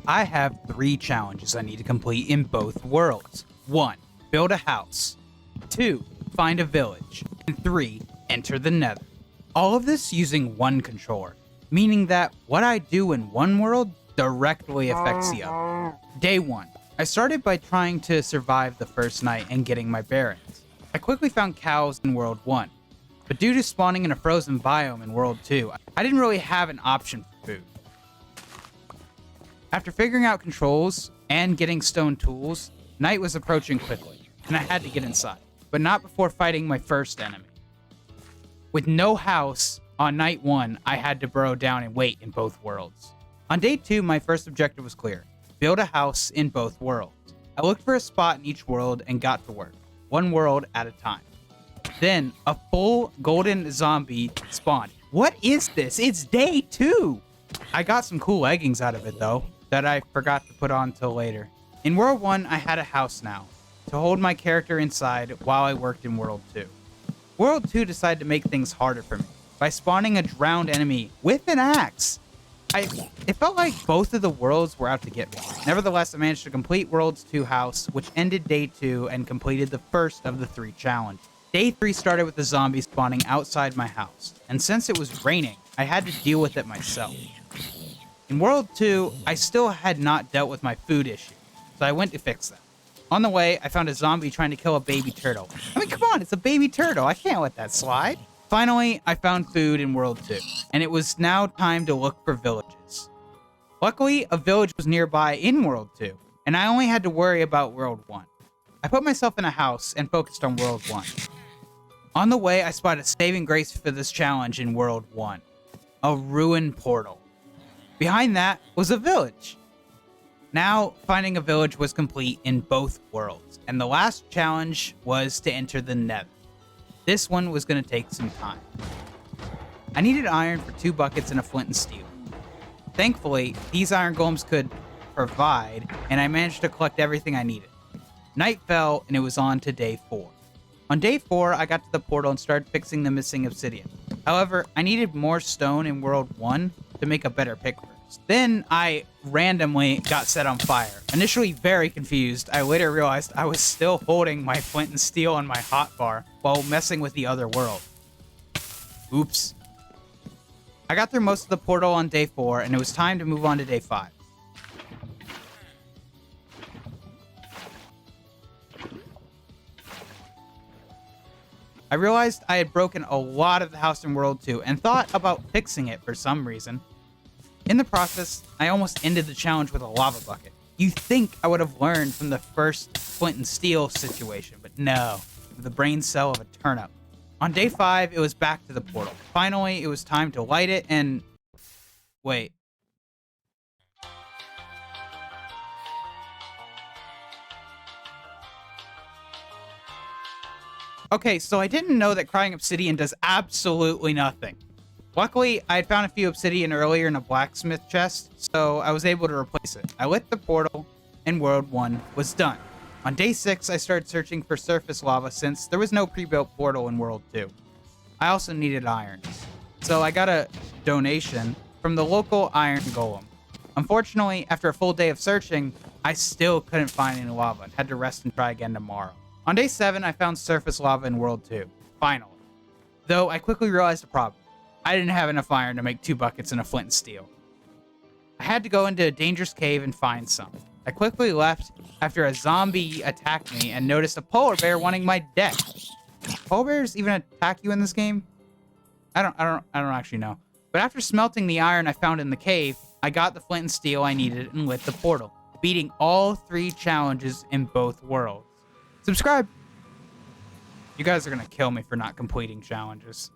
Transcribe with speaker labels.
Speaker 1: I have 3 challenges I need to complete in both worlds. 1. Build a house. 2. Find a village. And 3. Enter the Nether. All of this using one controller, meaning that what I do in one world directly affects the other. Day 1. I started by trying to survive the first night and getting my bearings. I quickly found cows in World 1, but due to spawning in a frozen biome in World 2, I didn't really have an option for food. After figuring out controls and getting stone tools, night was approaching quickly, and I had to get inside, but not before fighting my first enemy. With no house, on night 1, I had to burrow down and wait in both worlds. On day 2, my first objective was clear: build a house in both worlds. I looked for a spot in each world and got to work, one world at a time. Then, a full golden zombie spawned. What is this? It's day 2! I got some cool leggings out of it though, that I forgot to put on till later. In World 1, I had a house now, to hold my character inside while I worked in World 2. World 2 decided to make things harder for me, by spawning a drowned enemy with an axe. It felt like both of the worlds were out to get me. Nevertheless, I managed to complete World's 2 house, which ended day 2 and completed the first of the 3 challenges. Day 3 started with the zombies spawning outside my house, and since it was raining, I had to deal with it myself. In World 2, I still had not dealt with my food issue, so I went to fix that. On the way, I found a zombie trying to kill a baby turtle. I mean, come on, it's a baby turtle. I can't let that slide. Finally, I found food in World 2, and it was now time to look for villages. Luckily, a village was nearby in World 2, and I only had to worry about World 1. I put myself in a house and focused on World 1. On the way, I spotted a saving grace for this challenge in World 1. A ruined portal. Behind that was a village. Now, finding a village was complete in both worlds, and the last challenge was to enter the Nether. This one was going to take some time. I needed iron for 2 buckets and a flint and steel. Thankfully, these iron golems could provide, and I managed to collect everything I needed. Night fell, and it was on to day 4. On day 4, I got to the portal and started fixing the missing obsidian. However, I needed more stone in World 1 to make a better pick first. Then I randomly got set on fire. Initially very confused, I later realized I was still holding my flint and steel on my hotbar while messing with the other world. Oops. I got through most of the portal on day 4, and it was time to move on to day 5. I realized I had broken a lot of the house in World 2 and thought about fixing it for some reason. In the process, I almost ended the challenge with a lava bucket. You think I would have learned from the first flint and steel situation, but no, the brain cell of a turnip. On day 5, it was back to the portal. Finally, it was time to light it and... Wait. Okay, so I didn't know that crying obsidian does absolutely nothing. Luckily, I had found a few obsidian earlier in a blacksmith chest, so I was able to replace it. I lit the portal, and World 1 was done. On day 6, I started searching for surface lava since there was no pre-built portal in World 2. I also needed iron, so I got a donation from the local iron golem. Unfortunately, after a full day of searching, I still couldn't find any lava and had to rest and try again tomorrow. On day 7, I found surface lava in World 2, finally. Though I quickly realized the problem. I didn't have enough iron to make 2 buckets and a flint and steel. I had to go into a dangerous cave and find some. I quickly left after a zombie attacked me and noticed a polar bear wanting my deck. Polar bears even attack you in this game? I don't actually know. But after smelting the iron I found in the cave, I got the flint and steel I needed and lit the portal, beating all 3 challenges in both worlds. Subscribe! You guys are gonna kill me for not completing challenges.